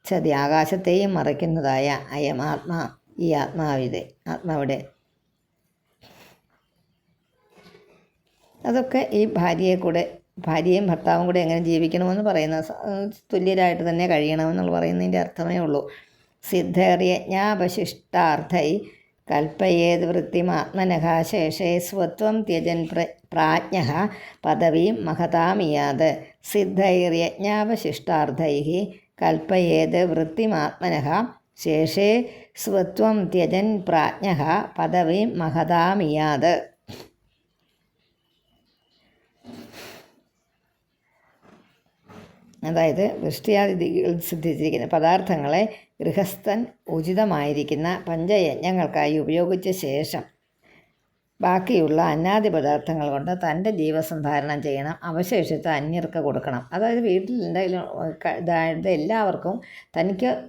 S1: ചതി, ആകാശത്തെയും മറയ്ക്കുന്നതായ അയം ആത്മാ, ഈ ആത്മാവിടെ. അതൊക്കെ ഈ ഭാര്യയും ഭർത്താവും കൂടെ എങ്ങനെ ജീവിക്കണമെന്ന് പറയുന്ന, തുല്യരായിട്ട് തന്നെ കഴിയണമെന്നുള്ള പറയുന്നതിൻ്റെ അർത്ഥമേ ഉള്ളൂ. സിദ്ധേർയജ്ഞാപശിഷ്ടാർത്ഥൈ കൽപ്പയേത് വൃത്തിമാത്മനഃ ശേഷേ സ്വത്വം ത്യജൻ പ്രാജ്ഞഃ പദവീം മഹതാമിയാത്. സിദ്ധൈർയജ്ഞാവശിഷ്ടാർത്ഥൈഃ കൽപ്പയേത് വൃത്തിമാത്മനഃ ശേഷേ സ്വത്വം ത്യജൻ പ്രാജ്ഞഃ പദവീം മഹതാമിയാത്. അതായത് വൃഷ്ടിയാദികൾ സിദ്ധിച്ചിരിക്കുന്ന പദാർത്ഥങ്ങളെ ഗൃഹസ്ഥൻ ഉചിതമായിരിക്കുന്ന പഞ്ചയജ്ഞങ്ങൾക്കായി ഉപയോഗിച്ച ശേഷം ബാക്കിയുള്ള അന്നാദി പദാർത്ഥങ്ങൾ കൊണ്ട് തൻ്റെ ജീവസന്ധാരണം ചെയ്യണം, അവശേഷിച്ച് അന്യർക്ക് കൊടുക്കണം. അതായത് വീട്ടിൽ എന്തായാലും അതായത് എല്ലാവർക്കും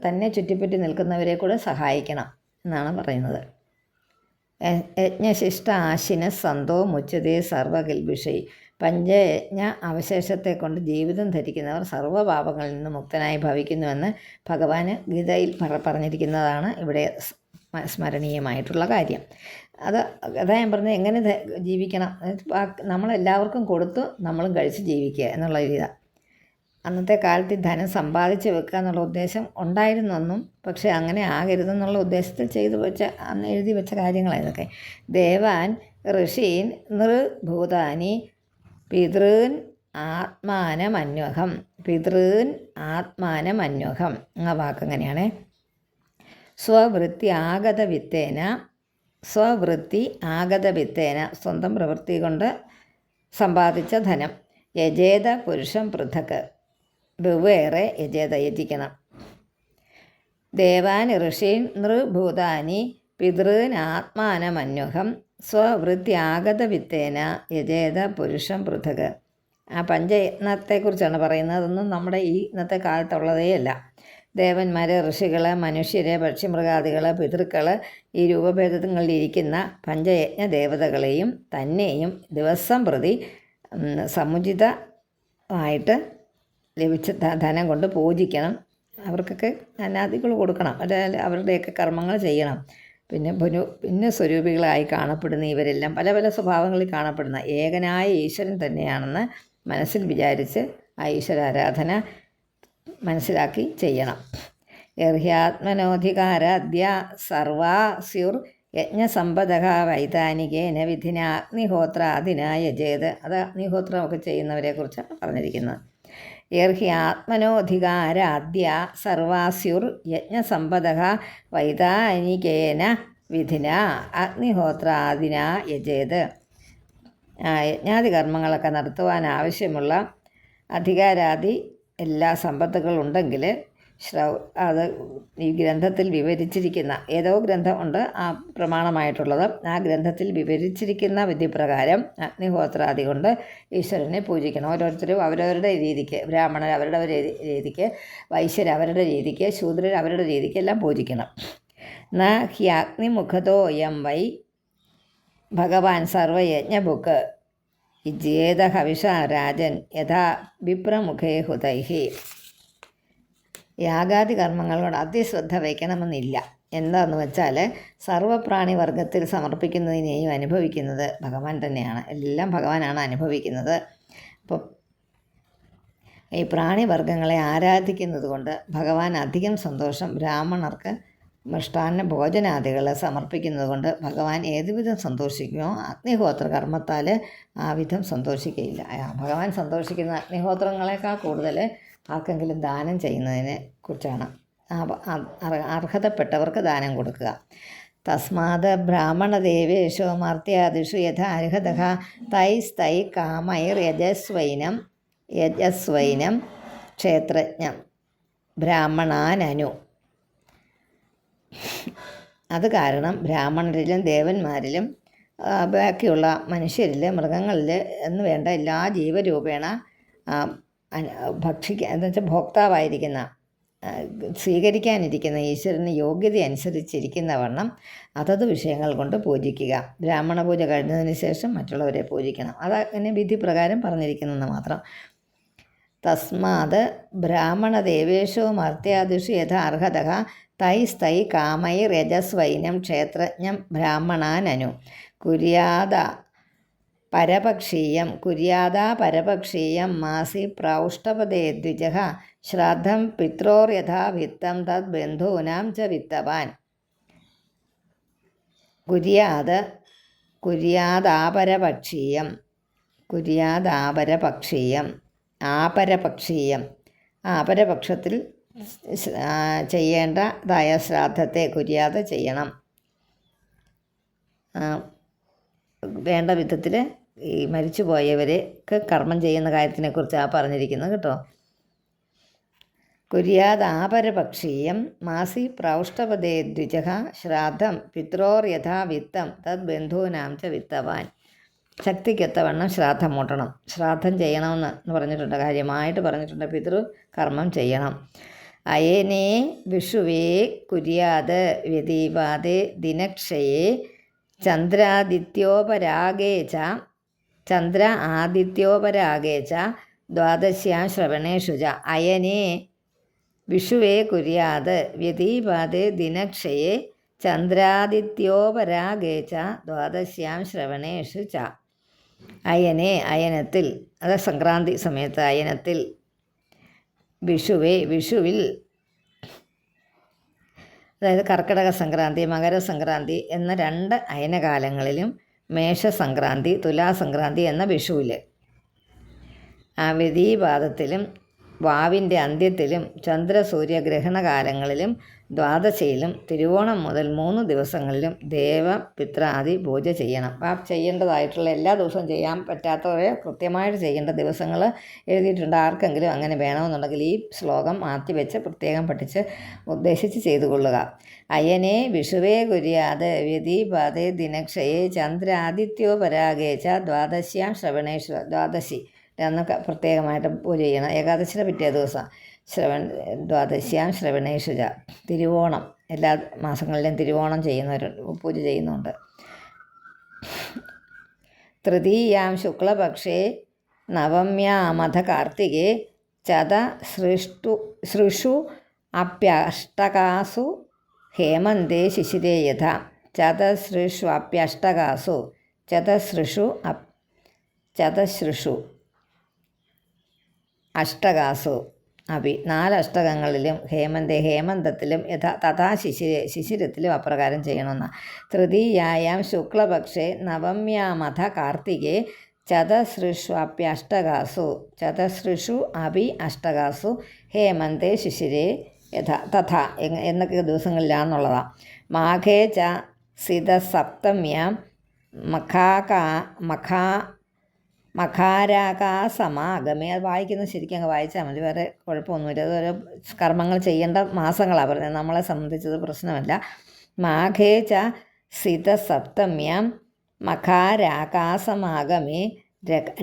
S1: തന്നെ ചുറ്റിപ്പറ്റി നിൽക്കുന്നവരെ കൂടെ സഹായിക്കണം എന്നാണ് പറയുന്നത്. യജ്ഞശിഷ്ട ആശിന സന്തോ മുച്ചതേ സർവകിൽബിഷൈ. പഞ്ചയജ്ഞ അവശേഷത്തെ കൊണ്ട് ജീവിതം ധരിക്കുന്നവർ സർവ്വപാപങ്ങളിൽ നിന്ന് മുക്തനായി ഭവിക്കുന്നുവെന്ന് ഭഗവാന് ഗീതയിൽ പറഞ്ഞിരിക്കുന്നതാണ് ഇവിടെ സ്മരണീയമായിട്ടുള്ള കാര്യം. അതാ ഞാൻ പറഞ്ഞത്, എങ്ങനെ ജീവിക്കണം, നമ്മളെല്ലാവർക്കും കൊടുത്തു നമ്മളും കഴിച്ച് ജീവിക്കുക എന്നുള്ള ഇതാണ്. അന്നത്തെ കാലത്ത് ധനം സമ്പാദിച്ച് വെക്കുക എന്നുള്ള ഉദ്ദേശം ഉണ്ടായിരുന്നെന്നും, പക്ഷേ അങ്ങനെ ആകരുതെന്നുള്ള ഉദ്ദേശത്തിൽ അന്ന് എഴുതി വെച്ച കാര്യങ്ങളായതൊക്കെ. ദേവാൻ ഋഷീൻ നിർഭൂതാനി പിതൃൻ ആത്മാനമന്വഹം. പിതൃൻ ആത്മാനമന്വഹം ആ വാക്കങ്ങനെയാണ്. സ്വവൃത്തി ആഗതവിത്തേന സ്വന്തം പ്രവൃത്തി കൊണ്ട് സമ്പാദിച്ച ധനം. യജേത പുരുഷം പൃഥക്, വെവ്വേറെ യജിക്കണം. ദേവാൻ ഋഷീൻ നൃഭൂതാനി പിതൃൻ ആത്മാനമന്വഹം സ്വവൃത്തി ആഗതവിത്തേന യജേത പുരുഷം പൃഥക്. ആ പഞ്ചയജ്ഞത്തെക്കുറിച്ചാണ് പറയുന്നത്. അതൊന്നും നമ്മുടെ ഈ ഇന്നത്തെ കാലത്തുള്ളതേയല്ല. ദേവന്മാർ, ഋഷികൾ, മനുഷ്യരെ, പക്ഷിമൃഗാദികൾ, പിതൃക്കൾ, ഈ രൂപഭേദങ്ങളിലിരിക്കുന്ന പഞ്ചയജ്ഞ ദേവതകളെയും തന്നെയും ദിവസം പ്രതി സമുചിതമായിട്ട് ലഭിച്ച ധനം കൊണ്ട് പൂജിക്കണം. അവർക്കൊക്കെ അന്നാദികൾ കൊടുക്കണം, അതായത് അവരുടെയൊക്കെ കർമ്മങ്ങൾ ചെയ്യണം. പിന്നെ സ്വരൂപികളായി കാണപ്പെടുന്ന ഇവരെല്ലാം പല പല സ്വഭാവങ്ങളിൽ കാണപ്പെടുന്ന ഏകനായ ഈശ്വരൻ തന്നെയാണെന്ന് മനസ്സിൽ വിചാരിച്ച് ആ ഈശ്വരാരാധന മനസ്സിലാക്കി ചെയ്യണം. ഗർഹ്യാത്മനോധികാരാദ്യ സർവാസ്യുർ യജ്ഞസമ്പദഃ വൈതാനികേന വിധിന അഗ്നിഹോത്രാദിന യജേത്. അത് അഗ്നിഹോത്രമൊക്കെ ചെയ്യുന്നവരെ കുറിച്ചാണ് പറഞ്ഞിരിക്കുന്നത്. യർഹ്യാത്മനോധികാരാദ്യ സർവാസ്യുർ യജ്ഞസമ്പദഃ വൈതാനികേന വിധിന അഗ്നിഹോത്രാദിന യജേത്. യജ്ഞാദി കർമ്മങ്ങളൊക്കെ നടത്തുവാൻ ആവശ്യമുള്ള അധികാരാദി എല്ലാ സമ്പത്തുകളുണ്ടെങ്കിൽ അത് ഈ ഗ്രന്ഥത്തിൽ വിവരിച്ചിരിക്കുന്ന ഏതോ ഗ്രന്ഥം ഉണ്ട് ആ പ്രമാണമായിട്ടുള്ളത്. ആ ഗ്രന്ഥത്തിൽ വിവരിച്ചിരിക്കുന്ന വിധിപ്രകാരം അഗ്നിഹോത്രാദി കൊണ്ട് ഈശ്വരനെ പൂജിക്കണം. ഓരോരുത്തരും അവരവരുടെ രീതിക്ക്, ബ്രാഹ്മണർ അവരുടെ രീതിക്ക്, വൈശ്യർ അവരുടെ രീതിക്ക്, ശൂദ്രർ അവരുടെ രീതിക്ക് എല്ലാം പൂജിക്കണം. ന ഹ്യാഗ്നിമുഖതോ യം വൈ ഭഗവാൻ സർവയജ്ഞബുക്ക് ഇജ്യേത ഹവിഷ രാജൻ യഥാ വിപ്രമുഖേ ഹുതൈഹി. യാഗാദി കർമ്മങ്ങളോട് അതിശ്രദ്ധ വയ്ക്കണമെന്നില്ല. എന്താണെന്ന് വെച്ചാൽ സർവപ്രാണി വർഗത്തിൽ സമർപ്പിക്കുന്നതിനെയും അനുഭവിക്കുന്നത് ഭഗവാൻ തന്നെയാണ്. എല്ലാം ഭഗവാനാണ് അനുഭവിക്കുന്നത്. അപ്പോൾ ഈ പ്രാണിവർഗങ്ങളെ ആരാധിക്കുന്നത് കൊണ്ട് ഭഗവാൻ അധികം സന്തോഷം. ബ്രാഹ്മണർക്ക് മൃഷ്ടാന്ന ഭോജനാദികൾ സമർപ്പിക്കുന്നത് കൊണ്ട് ഭഗവാൻ ഏതുവിധം സന്തോഷിക്കുമോ അഗ്നിഹോത്ര കർമ്മത്താൽ ആ വിധം സന്തോഷിക്കുകയില്ല. ഭഗവാൻ സന്തോഷിക്കുന്ന അഗ്നിഹോത്രങ്ങളെക്കാൾ കൂടുതൽ ആർക്കെങ്കിലും ദാനം ചെയ്യുന്നതിനെ കുറിച്ചാണ്. അർഹതപ്പെട്ടവർക്ക് ദാനം കൊടുക്കുക. തസ്മാത് ബ്രാഹ്മണദേവേഷു മർത്യാദിഷു യഥാ അർഹതഃ തൈസ്തൈ കാമൈർ യജസ്വൈനം ക്ഷേത്രജ്ഞം ബ്രാഹ്മണാനനു. അത് കാരണം ബ്രാഹ്മണരിലും ദേവന്മാരിലും ബാക്കിയുള്ള മനുഷ്യരിൽ, മൃഗങ്ങളിൽ എന്ന് വേണ്ട എല്ലാ ജീവരൂപേണ എന്ന് വെച്ചാൽ ഭോക്താവായിരിക്കുന്ന, സ്വീകരിക്കാനിരിക്കുന്ന ഈശ്വരന് യോഗ്യത അനുസരിച്ചിരിക്കുന്ന വണ്ണം അതത് വിഷയങ്ങൾ കൊണ്ട് പൂജിക്കുക. ബ്രാഹ്മണ പൂജ കഴിഞ്ഞതിന് ശേഷം മറ്റുള്ളവരെ പൂജിക്കണം. അതങ്ങനെ വിധി പ്രകാരം പറഞ്ഞിരിക്കുന്നെന്ന് മാത്രം. തസ്മാത് ബ്രാഹ്മണദേവേഷു മർത്യാദിഷു യഥാ അർഹതഃ തൈസ്തൈ കാമൈർ യജസ്വൈനം ക്ഷേത്രജ്ഞം ബ്രാഹ്മണാനനു. പരപക്ഷീയം മാസി പ്രൗഷ്ടപദേ ദ്വിജഃ ശ്രാദ്ധം പിത്രോർയഥാ വിത്തം തദ് ബന്ധൂനാം ച വിത്തവാൻ. ആപരപക്ഷത്തിൽ ചെയ്യേണ്ടതായ ശ്രാദ്ധത്തെ കുര്യാത ചെയ്യണം. വേണ്ട വിധത്തിൽ ഈ മരിച്ചുപോയവർക്ക് കർമ്മം ചെയ്യുന്ന കാര്യത്തിനെക്കുറിച്ചാണ് പറഞ്ഞിരിക്കുന്നത് കേട്ടോ. കുര്യാദാപരപക്ഷീയം മാസി പ്രൗഷ്ടപദേ ദ്വിജഃ ശ്രാദ്ധം പിത്രോർ യഥാ വിത്തം തദ് ബന്ധൂനാം ച വിത്തവാൻ. ശക്തിക്കൊത്തവണ്ണം ശ്രാദ്ധം മൂട്ടണം. ശ്രാദ്ധം ചെയ്യണമെന്ന് പറഞ്ഞിട്ടുണ്ട്, കാര്യമായിട്ട് പറഞ്ഞിട്ടുണ്ട്. പിതൃ കർമ്മം ചെയ്യണം. അയനേ വിഷുവേ കുര്യാത് വ്യതീപാദേ ദിനക്ഷയേ ചന്ദ്ര ആദിത്യോപരാഗേ ച ദ്വാദശ്യാം ശ്രവണേഷു ച. അയനേ വിഷുവേ കുര്യാത് വ്യതീപാദേ ദിനക്ഷയേ ചന്ദ്രാദിത്യോപരാഗേ ച ദ്വാദശ്യാം ശ്രവണേഷു ച. അയനത്തിൽ, അത് സംക്രാന്തി സമയത്ത് അയനത്തിൽ, വിഷുവിൽ, അതായത് കർക്കിടക സംക്രാന്തി, മകരസംക്രാന്തി എന്ന 2 അയനകാലങ്ങളിലും, മേഷസംക്രാന്തി, തുലാസംക്രാന്തി എന്ന വിഷുവിൽ, ആ വ്യതീപാദത്തിലും വാവിൻ്റെ അന്ത്യത്തിലും ചന്ദ്രസൂര്യഗ്രഹണകാലങ്ങളിലും ദ്വാദശയിലും തിരുവോണം മുതൽ 3 ദിവസങ്ങളിലും ദേവപിത്രാദി പൂജ ചെയ്യണം. ആ ചെയ്യേണ്ടതായിട്ടുള്ള എല്ലാ ദിവസവും ചെയ്യാൻ പറ്റാത്തവരെ കൃത്യമായിട്ട് ചെയ്യേണ്ട ദിവസങ്ങൾ എഴുതിയിട്ടുണ്ട്. ആർക്കെങ്കിലും അങ്ങനെ വേണമെന്നുണ്ടെങ്കിൽ ഈ ശ്ലോകം മാറ്റിവെച്ച് പ്രത്യേകം പഠിച്ച് ഉദ്ദേശിച്ച് ചെയ്തു കൊള്ളുക. അയനേ വിഷുവേ കുര്യാത് വ്യതീപാദേ ദിനക്ഷയേ ചന്ദ്രാദിത്യോപരാഗേ ച ദ്വാദശ്യാം ശ്രവണേഷു. ദ്വാദശി എന്നൊക്കെ പ്രത്യേകമായിട്ട് പൂജ ചെയ്യണം. ഏകാദശിയുടെ പിറ്റേ ദിവസം ദ്വാദശ്യാം ശ്രവണേഷുജ. തിരുവോണം, എല്ലാ മാസങ്ങളിലും തിരുവോണം പൂജ ചെയ്യുന്നുണ്ട്. തൃതീയാം ശുക്ലപക്ഷേ നവമ്യാമധ കാർത്തികേ ചതസൃഷു അപ്യഷ്ടകാസു ഹേമന്തേ ശിശിരേ യഥ. ചതസൃഷ്വപ്യഷ്ടകാസു ചതസൃഷു അഷ്ടകാസു അപി. 4 അഷ്ടകങ്ങളിലും ഹേമന്തത്തിലും തഥാ ശിശിരത്തിലും അപ്രകാരം ചെയ്യണമെന്ന. തൃതീയായാം ശുക്ലപക്ഷേ നവമ്യാമധ കാർത്തികേ ചതസൃഷ്വപ്യഷ്ടകാസു അപി അഷ്ടകാസു ഹേമന്തേ ശിശിരേ തഥാ എന്നൊക്കെ ദിവസങ്ങളിലാണെന്നുള്ളതാണ്. മാഘേ ച സിതസപ്തമ്യാം മഖാരാകാസമാഗമേ. അത് വായിക്കുന്നത് ശരിക്കും അങ്ങ് വായിച്ചാൽ മതി, വേറെ കുഴപ്പമൊന്നുമില്ല. അത് ഓരോ കർമ്മങ്ങൾ ചെയ്യേണ്ട മാസങ്ങളാണ് പറയുന്നത്, നമ്മളെ സംബന്ധിച്ചത് പ്രശ്നമല്ല. മാഘേ ച സിതസപ്തമ്യാം മഖാരാകാസമാഗമേ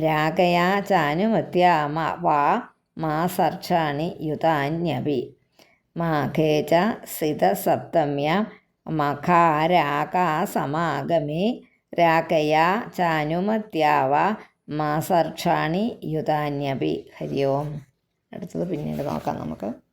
S1: രാഗയാ ചാനുമത്യാമ വാ മാസർഷാണി യുതാന്യപി. മാഘേ ച സിതസപ്തമ്യാം മഖാരാകാസമാഗമേ രാഗയാ ചാനുമത്യാവ മാസർഷാണി യുതാന്യപി. ഹരി ഓം. അടുത്തത് പിന്നീട് നോക്കാം നമുക്ക്.